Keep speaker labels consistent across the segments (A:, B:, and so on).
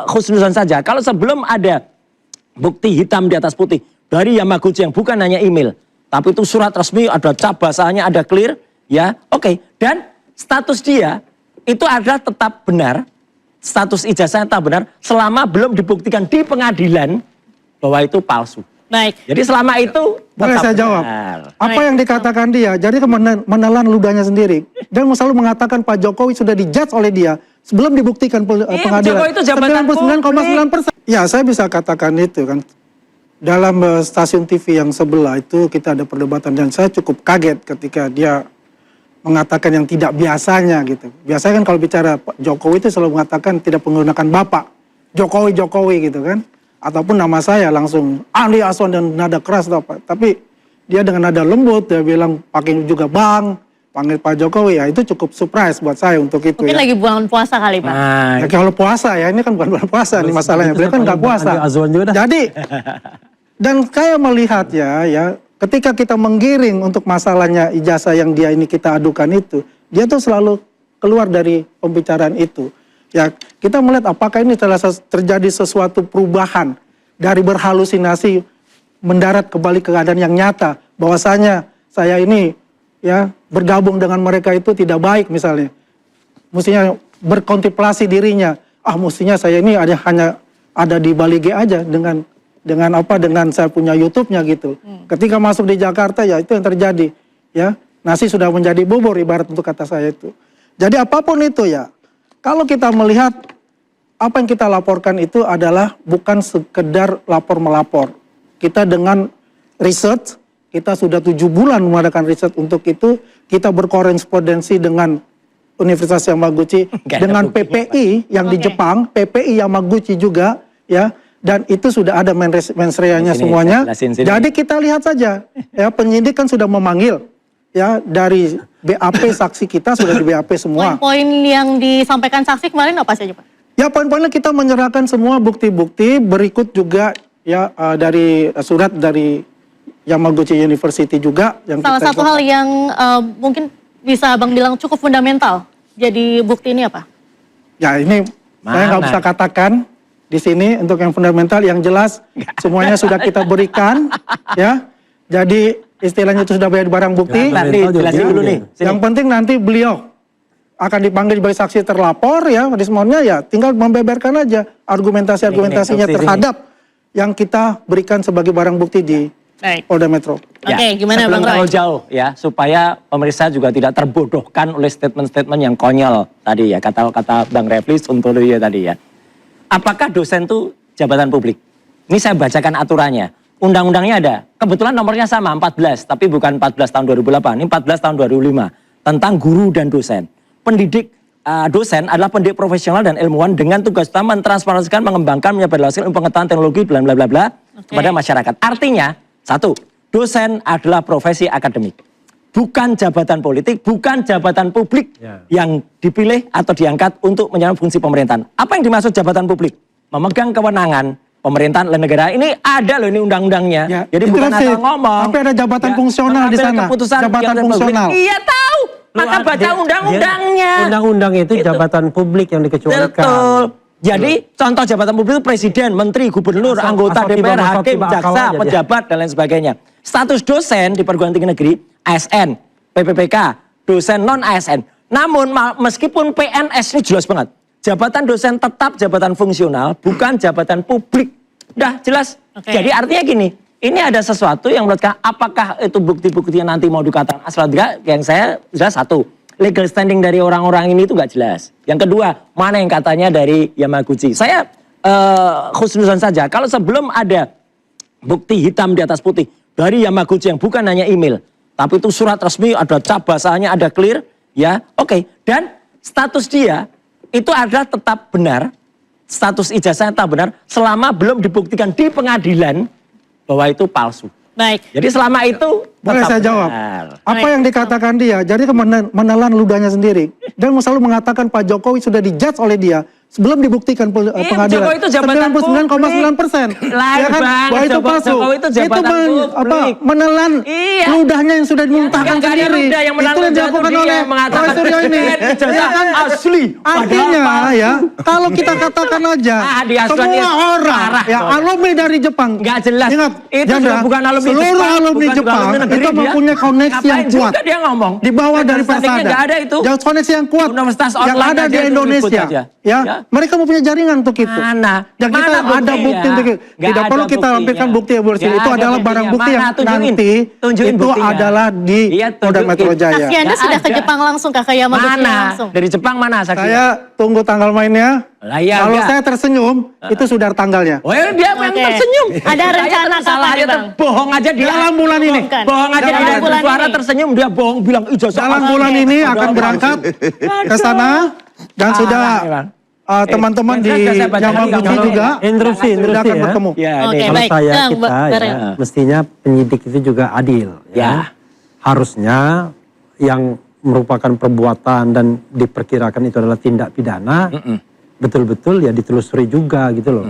A: khusnuzon saja. Kalau sebelum ada bukti hitam di atas putih dari Yamaguchi yang bukan hanya email, tapi itu surat resmi, ada cap bahasanya, ada clear, ya, oke. Dan status dia itu adalah tetap benar, status ijazahnya tetap benar selama belum dibuktikan di pengadilan bahwa itu palsu.
B: Baik.
A: Jadi selama itu
C: boleh saya jawab. Apa yang dikatakan dia? Jadi menelan ludahnya sendiri. Dan selalu mengatakan Pak Jokowi sudah dijudge oleh dia sebelum dibuktikan pengadilan.
A: Jokowi itu jabatan
C: 99,9%. Ya, saya bisa katakan itu kan. Dalam stasiun TV yang sebelah itu kita ada perdebatan dan saya cukup kaget ketika dia mengatakan yang tidak biasanya gitu. Biasanya kan kalau bicara Pak Jokowi itu selalu mengatakan tidak menggunakan Bapak. Jokowi gitu kan. Ataupun nama saya langsung Andi Aswan dan nada keras atau apa. Tapi dia dengan nada lembut, dia bilang pakai juga Bang, panggil Pak Jokowi, ya itu cukup surprise buat saya untuk itu.
B: Mungkin
C: ya.
B: lagi bulan puasa kali Pak.
C: Ya kalau puasa ya, ini kan bukan bulan puasa nih masalahnya. Beliau kan nggak puasa. Jadi, dan saya melihat ya ketika kita menggiring untuk masalahnya ijazah yang dia ini kita adukan itu, dia tuh selalu keluar dari pembicaraan itu. Ya, kita melihat apakah ini telah terjadi sesuatu perubahan dari berhalusinasi mendarat kembali ke keadaan yang nyata. Bahwasanya saya ini ya bergabung dengan mereka itu tidak baik misalnya. Mestinya berkontemplasi dirinya. Mestinya saya ini hanya ada di Bali G aja dengan saya punya YouTube-nya gitu. Ketika masuk di Jakarta ya itu yang terjadi. Ya, nasi sudah menjadi bubur ibarat untuk kata saya itu. Jadi apapun itu ya. Kalau kita melihat apa yang kita laporkan itu adalah bukan sekedar lapor-melapor. Kita dengan research, kita sudah 7 bulan mengadakan riset untuk itu. Kita berkorespondensi dengan Universitas Yamaguchi, dengan PPI yang di Jepang, PPI Yamaguchi juga, ya. Dan itu sudah ada mens reanya semuanya. Jadi kita lihat saja, ya penyidik kan sudah memanggil. Ya, dari BAP saksi kita sudah di BAP semua.
B: Poin-poin yang disampaikan saksi kemarin apa saja Pak?
C: Ya poin-poinnya kita menyerahkan semua bukti-bukti, berikut juga ya dari surat dari Yamaguchi University juga. Yang
B: salah satu hal yang mungkin bisa Abang bilang cukup fundamental, jadi bukti ini apa? Ya
C: ini saya nggak bisa katakan di sini untuk yang fundamental, yang jelas semuanya sudah kita berikan ya. Jadi istilahnya itu sudah bayar barang bukti.
A: Jelasin dulu nih.
C: Yang penting nanti beliau akan dipanggil sebagai saksi terlapor ya, responnya ya tinggal membeberkan aja argumentasinya terhadap yang kita berikan sebagai barang bukti di Polda Metro.
B: Oke, gimana Bang Roy?
A: Terlalu jauh ya, supaya pemirsa juga tidak terbodohkan oleh statement-statement yang konyol tadi ya, kata-kata Bang Refli Sontoloyo tadi ya. Apakah dosen itu jabatan publik? Ini saya bacakan aturannya. Undang-undangnya ada, kebetulan nomornya sama 14, tapi bukan 14 tahun 2008, ini 14 tahun 2005 tentang guru dan dosen. Pendidik dosen adalah pendidik profesional dan ilmuwan dengan tugas utama mentransparansikan, mengembangkan, menyebarluaskan pengetahuan teknologi bla bla bla bla kepada masyarakat. Artinya, satu, dosen adalah profesi akademik, bukan jabatan politik, bukan jabatan publik yang dipilih atau diangkat untuk menjalankan fungsi pemerintahan. Apa yang dimaksud jabatan publik? Memegang kewenangan pemerintahan oleh negara. Ini ada loh, ini undang-undangnya. Ya, jadi bukan asal ngomong.
C: Tapi ada jabatan fungsional di sana. Jabatan fungsional.
A: Iya tahu. Maka baca undang-undangnya.
D: Undang-undang itu jabatan publik yang dikecualikan.
A: Betul. Jadi contoh jabatan publik itu presiden, menteri, gubernur, anggota DPR, hakim, jaksa, pejabat dan lain sebagainya. Status dosen di perguruan tinggi negeri, ASN, PPPK, dosen non ASN. Namun meskipun PNS ini jelas banget. Jabatan dosen tetap jabatan fungsional, bukan jabatan publik. Udah jelas. Jadi artinya gini, ini ada sesuatu yang menurut apakah itu bukti-bukti yang nanti mau dikatakan asal tidak, yang saya jelas satu. Legal standing dari orang-orang ini itu nggak jelas. Yang kedua, mana yang katanya dari Yamaguchi. Saya khusnuzon saja, kalau sebelum ada bukti hitam di atas putih dari Yamaguchi yang bukan hanya email, tapi itu surat resmi, ada cap bahasanya, ada clear, ya oke. Dan status dia itu adalah tetap benar, status ijazahnya tetap benar, selama belum dibuktikan di pengadilan bahwa itu palsu.
B: Baik.
A: Jadi selama itu
C: Boleh saya jawab? Apa yang dikatakan dia, jadi menelan ludahnya sendiri. Dan selalu mengatakan Pak Jokowi sudah dijudge oleh dia sebelum dibuktikan pengadilan.
A: Jokowi itu jabatan
C: 99,9%.
A: Lain banget,
C: bahwa itu palsu.
A: Jokowi itu jabatan publik.
C: Menelan ludahnya yang sudah dimuntahkan sendiri.
A: Ludah yang
C: Itu yang dilakukan oleh Roy Suryo ini.
A: Ijazah kan asli.
C: Artinya ya, kalau kita katakan aja, semua orang ya alumni dari Jepang.
A: Nggak jelas.
C: Ingat,
A: Itu
C: Jandra,
A: bukan alumni
C: seluruh
A: Jepang,
C: alumni
A: bukan
C: Jepang
A: alumni negeri
C: itu
A: dia.
C: mempunyai koneksi yang
A: Ngapain
C: kuat.
A: juga dia ngomong?
C: Di bawah dari
A: Standingnya
C: Persada.
A: nggak ada itu.
C: Jauh koneksi yang kuat
A: Universitas
C: yang
A: online
C: ada di
A: aja itu
C: Indonesia.
A: ribut aja.
C: Ya,
A: Ya.
C: mereka mempunyai jaringan untuk itu.
A: Mana?
C: Dan kita
A: Mana
C: ada
A: buktinya?
C: bukti untuk itu.
A: Nggak
C: Tidak
A: ada
C: perlu kita
A: buktinya.
C: lampirkan bukti yang bersih.
A: Nggak
C: Itu
A: ada
C: adalah
A: buktinya.
C: barang bukti yang
A: Mana? Tunjukin.
C: nanti
A: Tunjukin
C: itu
A: buktinya.
C: adalah di
A: Iya,
C: Polda
A: tunjukin.
C: Metro Jaya.
B: Saksi Anda sudah ke Jepang langsung, Kakak Yamaguchi
A: Mana?
B: langsung.
A: Dari Jepang mana saksi?
C: Saya tunggu tanggal mainnya.
A: Lah iya,
C: Kalau
A: enggak.
C: saya tersenyum, itu sudah tanggalnya.
A: Oh ya dia yang
B: Oke.
A: tersenyum.
B: Ada rencana
A: salah
B: kapan,
A: dia
B: Bang?
A: bohong aja dia.
C: Dalam bulan ini.
B: Bukan.
A: Bohong aja
C: Dalam
A: dia
B: bulan
A: suara
B: ini.
A: tersenyum dia bohong bilang ijazah.
C: Dalam bulan ini akan berangkat ke sana dan sudah teman-teman di Yamaguchi juga
D: Instruksi
C: sudah akan
D: ya.
C: bertemu.
A: Ya,
B: Oke,
A: nih.
D: Kalau
B: baik.
D: saya
B: Yang
D: kita
B: Barel.
D: ya, mestinya penyidik itu juga adil.
A: Ya.
D: Harusnya yang merupakan perbuatan dan diperkirakan itu adalah tindak pidana, betul-betul ya ditelusuri juga gitu loh.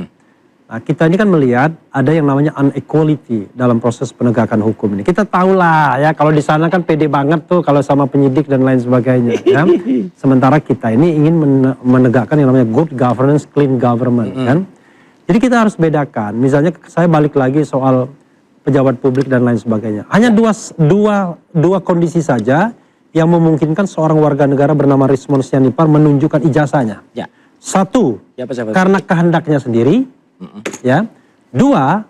D: Nah, kita ini kan melihat ada yang namanya inequality dalam proses penegakan hukum ini. Kita tahulah ya kalau di sana kan pede banget tuh kalau sama penyidik dan lain sebagainya. Ya. Sementara kita ini ingin menegakkan yang namanya good governance, clean government kan. Jadi kita harus bedakan. Misalnya saya balik lagi soal pejabat publik dan lain sebagainya. Hanya dua kondisi saja yang memungkinkan seorang warga negara bernama Rismon Sianipar menunjukkan ijazahnya.
A: Ya.
D: Satu,
A: Siapa?
D: karena kehendaknya sendiri. Ya. Dua,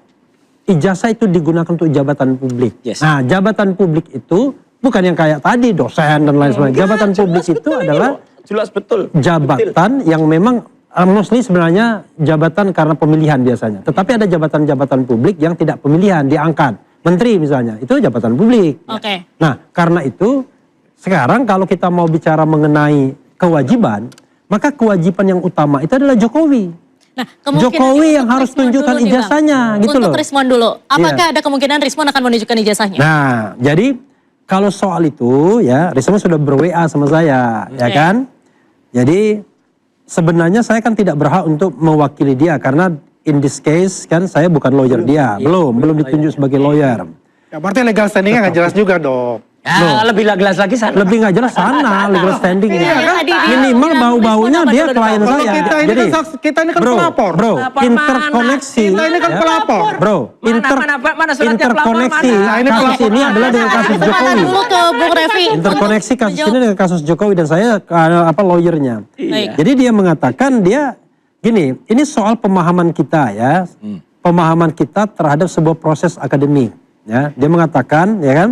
D: ijazah itu digunakan untuk jabatan publik.
A: Yes.
D: Nah, jabatan publik itu bukan yang kayak tadi dosen dan lain sebagainya. Jabatan publik itu adalah
A: jelas betul.
D: jabatan yang memang mostly sebenarnya jabatan karena pemilihan biasanya. Tetapi ada jabatan-jabatan publik yang tidak pemilihan, diangkat. Menteri misalnya, itu jabatan publik.
B: Oke.
D: Nah, karena itu sekarang kalau kita mau bicara mengenai kewajiban, maka kewajiban yang utama itu adalah Jokowi.
B: Nah, kemungkinan
D: Jokowi
B: ini
D: yang
B: untuk
D: harus
B: Rismon
D: tunjukkan
B: dulu nih, Bang.
D: ijazahnya gitu
B: Untuk
D: loh.
B: Rismon dulu. Apakah
D: Iya.
B: ada kemungkinan Rismon akan menunjukkan ijazahnya?
D: Nah, jadi kalau soal itu ya, Rismon sudah ber-WA sama saya, ya
B: Oke.
D: kan? Jadi sebenarnya saya kan tidak berhak untuk mewakili dia karena in this case kan saya bukan lawyer dia, belum ditunjuk sebagai lawyer.
C: Ya berarti legal standingnya nggak jelas juga dong.
A: Ya, lebih jelas lagi sana.
D: Lebih nggak jelas sana legal standing.
B: Iya, kan? Tadi dia
D: Minimal
B: bilang
D: bau-baunya
B: Rismon
D: dia
B: apa dulu,
D: klien
B: Bang?
C: Kalau
D: saya.
C: kita ini kan saksi, kita ini kan pelapor.
D: Bro,
A: Pelapor
D: interkoneksi.
C: Kita ini kan
D: ya.
C: pelapor.
D: Bro,
A: Mana suratnya
D: interkoneksi
A: pelapor, mana?
C: Nah, ini
D: kasus
C: pelapor.
D: ini adalah dengan kasus
B: Kesempatan
D: Jokowi.
B: dulu ke Bung Revi.
D: Interkoneksi kasus ini dengan kasus Jokowi dan saya lawyernya.
B: Baik.
D: Jadi dia mengatakan dia gini, ini soal pemahaman kita ya, pemahaman kita terhadap sebuah proses akademik. Ya, dia mengatakan, ya kan,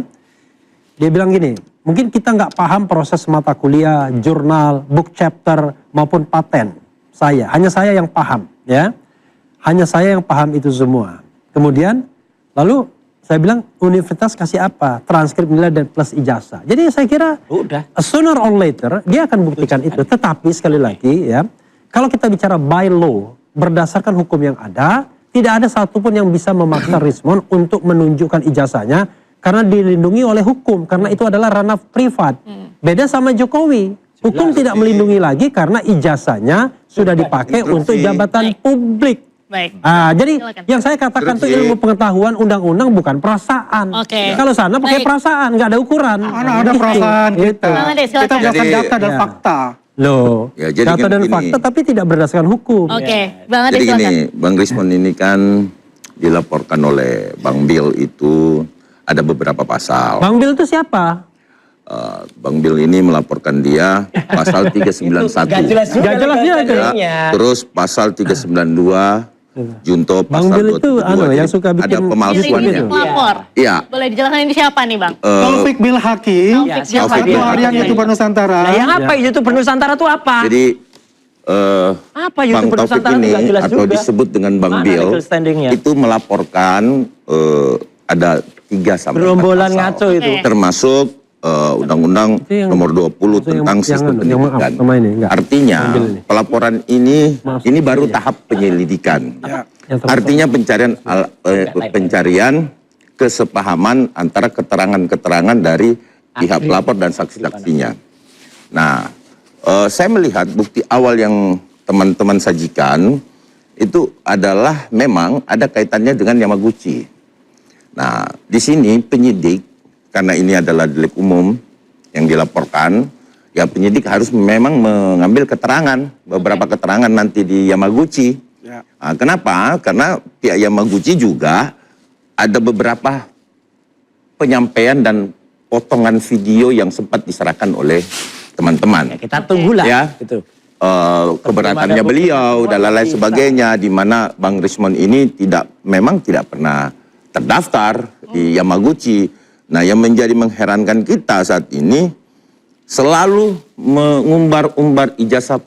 D: dia bilang gini, mungkin kita nggak paham proses mata kuliah, jurnal, book chapter maupun paten. Hanya saya yang paham, ya, hanya saya yang paham itu semua. Kemudian, lalu saya bilang universitas kasih apa? Transkrip nilai dan plus ijazah. Jadi saya kira
A: Udah.
D: sooner or later dia akan buktikan itu. Tetapi sekali lagi ya, kalau kita bicara by law berdasarkan hukum yang ada, tidak ada satupun yang bisa memaksa Rismon untuk menunjukkan ijazahnya karena dilindungi oleh hukum. Karena itu adalah ranah privat. Beda sama Jokowi. Hukum tidak melindungi lagi karena ijazahnya sudah dipakai untuk jabatan publik.
B: Baik.
D: Jadi
B: Silakan.
D: yang saya katakan itu ilmu pengetahuan undang-undang bukan perasaan.
B: Oke.
D: Kalau sana pakai
B: Baik.
D: perasaan, nggak ada ukuran.
C: Mana ada perasaan kita.
B: Bang Ade, silakan.
C: Kita berdasarkan
E: Jadi-
C: data dan
D: Ya.
C: fakta.
D: Loh,
E: Ya, jadi
D: data
E: kan
D: dan
E: begini.
D: fakta tapi tidak berdasarkan hukum.
B: Oke, Bang Ade
E: Jadi
B: silakan.
E: gini, Bang Rismon ini kan dilaporkan oleh Bang Bill itu ada beberapa pasal.
D: Bang Bill itu siapa?
E: Bang Bill ini melaporkan dia pasal 391.
A: Gak jelas juga.
D: Gak jelas dia itu.
E: Ya, terus pasal 392 Junto
D: Bang
E: pasal
D: Bill itu
E: 272.
D: yang
E: Jadi
D: suka bikin
E: ada pemalsuannya.
B: Ini pelapor.
E: Iya.
B: Boleh dijelaskan ini siapa nih, Bang?
C: Taufik Bilhaki,
B: Taufik
A: siapa
C: Ketua
A: dia?
C: Harian YouTuber Nusantara.
A: Nah, yang apa YouTuber Nusantara itu apa?
E: Jadi
A: Apa
E: Bang
A: YouTuber
E: Taufik
A: Nusantara itu
E: ini
A: gak jelas
E: atau
A: juga.
E: disebut dengan Bang
A: Mana
E: Bill
A: legal standingnya?
E: itu melaporkan ada 3 sampai 4
A: Gerombolan
E: pasal.
A: ngaco itu.
B: Oke.
E: Termasuk Undang-Undang
D: Itu yang-
E: nomor 20
D: itu yang-
E: tentang
D: yang
E: sistem
D: anu, yang maaf,
E: pendidikan.
D: sama ini, enggak.
E: Artinya
D: Bang Bill ini.
E: pelaporan ini baru tahap penyelidikan.
C: Ya.
D: Yang termasuk-
E: Artinya pencarian kesepahaman antara keterangan-keterangan dari pihak pelapor dan saksi-saksinya. Nah, saya melihat bukti awal yang teman-teman sajikan itu adalah memang ada kaitannya dengan Yamaguchi. Nah, di sini penyidik, karena ini adalah delik umum yang dilaporkan, ya penyidik harus memang mengambil keterangan, beberapa keterangan nanti di Yamaguchi.
C: Ya.
E: Nah, kenapa? Karena pihak Yamaguchi juga ada beberapa penyampaian dan potongan video yang sempat diserahkan oleh teman-teman.
A: Ya, kita tunggulah.
E: Ya.
A: Gitu.
E: Keberatan beliau dan lain sebagainya, di mana Bang Rismond ini memang tidak pernah terdaftar di Yamaguchi. Nah, yang menjadi mengherankan kita saat ini selalu mengumbar-umbar ijazah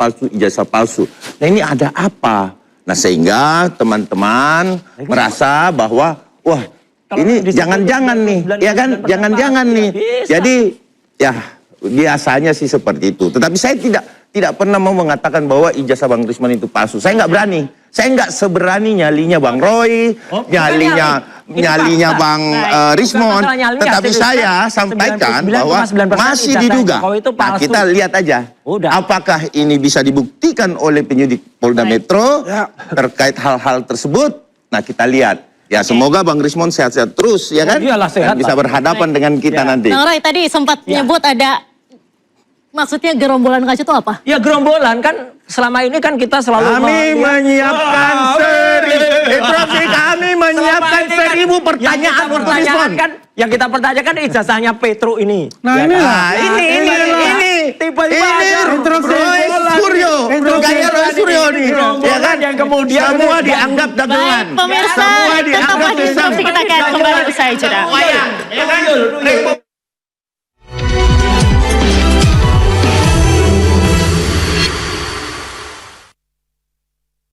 E: palsu. Nah, ini ada apa? Nah, sehingga teman-teman merasa bahwa wah, ini jangan-jangan nih, ya kan? Jangan-jangan nih. Jadi ya biasanya sih seperti itu. Tetapi saya tidak pernah mau mengatakan bahwa ijazah Bang Rismond itu palsu. Saya nggak berani. Saya nggak seberani nyalinya Bang Roy, nyalinya Bang Rismond. Tetapi saya sampaikan bahwa masih diduga. Nah, kita lihat aja. Apakah ini bisa dibuktikan oleh penyidik Polda Metro terkait hal-hal tersebut? Nah, kita lihat. Ya, semoga Bang Rismond sehat-sehat terus, ya kan?
A: Iyalah, sehat,
E: dan bisa berhadapan dengan kita nanti.
B: Bang Roy tadi sempat nyebut ada, maksudnya gerombolan kaca itu apa?
A: Ya gerombolan kan selama ini kan kita selalu
E: Kami menyiapkan kami menyiapkan 1000 pertanyaan untuk Rismond.
A: kan yang kita pertanyakan ijazahnya Petro ini.
C: Nah,
E: ini
A: tiba-tiba
E: Roy Suryo, gaya Roy Suryo nih, ya kan?
A: Yang kemudian
E: semua dianggap dagelan.
B: Baik, pemirsa,
E: Semua
B: tetap
E: dianggap
B: di Instruksi, kita akan kembali usai jeda.
E: ya kan?